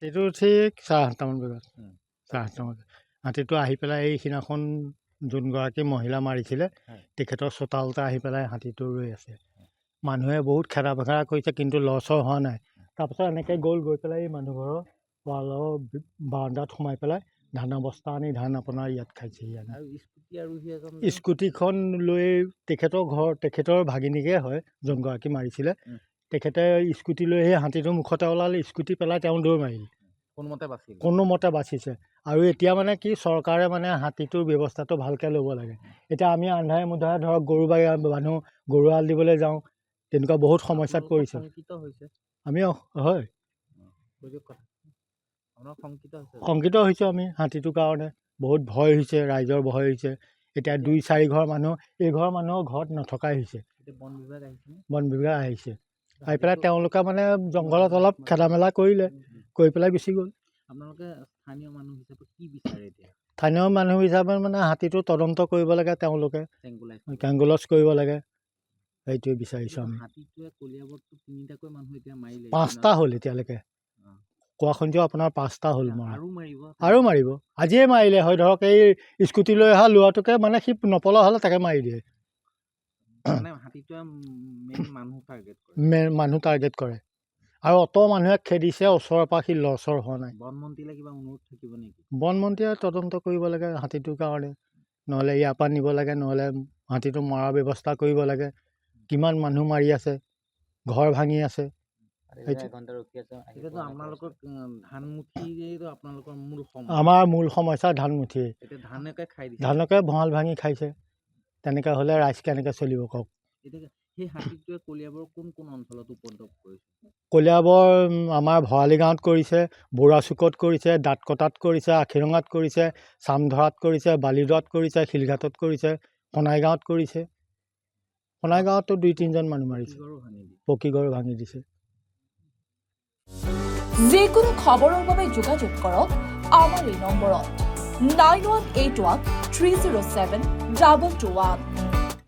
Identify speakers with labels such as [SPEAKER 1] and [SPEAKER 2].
[SPEAKER 1] সেইটো ঠিক 8:30মান বজাত 8:30মান বজাত হাতীটো আহি পেলাই এইদিনাখন যোনগৰাকী মহিলা মাৰিছিলে তেখেতৰ চোতালতে আহি পেলাই হাতীটো ৰৈ আছে। মানুহে বহুত খেদা বেখেদা কৰিছে কিন্তু লৰচৰ হোৱা নাই। তাৰপাছত এনেকৈ গৈ পেলাই এই মানুহ ঘৰৰ ৱালৰ বাৰান্দাত সোমাই পেলাই ধানৰ বস্তা আনি ধান আপোনাৰ ইয়াত খাইছেহি। স্কুটিখন লৈ তেখেতৰ ভাগিনীকে হয় যোনগৰাকী মাৰিছিলে। তেখেতে স্কুটি লৈ সেই হাতীটোৰ মুখতে ওলালে, স্কুটি পেলাই তেওঁ দৌৰ মাৰিলে। কোনোমতে বাচিছে। আৰু এতিয়া মানে কি চৰকাৰে মানে হাতীটোৰ ব্যৱস্থাটো ভালকৈ ল'ব লাগে। এতিয়া আমি আন্ধাৰে মুন্ধাৰে ধৰক মানুহ গৰু এৰাল দিবলৈ যাওঁ, তেনেকুৱা বহুত সমস্যাত পৰিছে। আমি হয় শংকিত হৈছোঁ আমি হাতীটোৰ কাৰণে। বহুত ভয় হৈছে, ৰাইজৰ ভয় হৈছে। এতিয়া 2-4 ঘৰ মানুহ এই ঘৰৰ মানুহৰ ঘৰত নথকাই হৈছে। বন বিভাগ আহিছে, আহি পেলাই তেওঁলোকে মানে জংঘলত অলপ খেদা মেলা কৰিলে, কৰি পেলাই গুচি গ'ল। স্থানীয় মানুহ হিচাপে মানে হাতীটো তদন্ত কৰিব লাগে, তেওঁলোকে ট্ৰেংগুলাইজ কৰিব লাগে, সেইটোৱে বিচাৰিছোঁ আমি। 5টা হ'ল এতিয়ালৈকে কোৱা শুনিছোঁ, আপোনাৰ 5টা হ'ল মৰা। আৰু মাৰিব, আজিয়ে মাৰিলে হয়। ধৰক এই স্কুটি লৈ অহা ল'ৰাটোকে মানে সি নপলা হ'লে তাকে মাৰি দিয়ে। মানুহ টাৰ্গেট কৰে আৰু অত মানুহে খেদিছে, ওচৰৰ পৰা সি লৰচৰ হোৱা নাই। বনমন্ত্ৰীয়ে তদন্ত কৰিব লাগে হাতীটোৰ কাৰণে, নহ'লে ইয়াৰ পৰা নিব লাগে, নহ'লে হাতীটো মৰাৰ ব্যৱস্থা কৰিব লাগে। কিমান মানুহ মাৰি আছে, ঘৰ ভাঙি আছে। আমাৰ মূল সমস্যা ধানমুঠিয়ে, ধানকে ভঁৰাল ভাঙি খাইছে। তেনেকৈ হ'লে ৰাইজ কেনেকৈ চলিব কওক। কলিয়াবৰ আমাৰ ভৰালি গাঁৱত কৰিছে, বুঢ়া চুকত কৰিছে, দাঁতকটাত কৰিছে, আশীৰঙাত কৰিছে, চামধৰাত কৰিছে, বালিদৰাত কৰিছে, শিলঘাটত কৰিছে, সোণাই গাঁৱত কৰিছে। সোণাই গাঁৱতো 2-3জন মানুহ মাৰিছে, পকী ঘৰ ভাঙি দিছে।
[SPEAKER 2] যিকোনো খবৰৰ বাবে যোগাযোগ কৰক আমাৰ এই নম্বৰত 9181 307 221।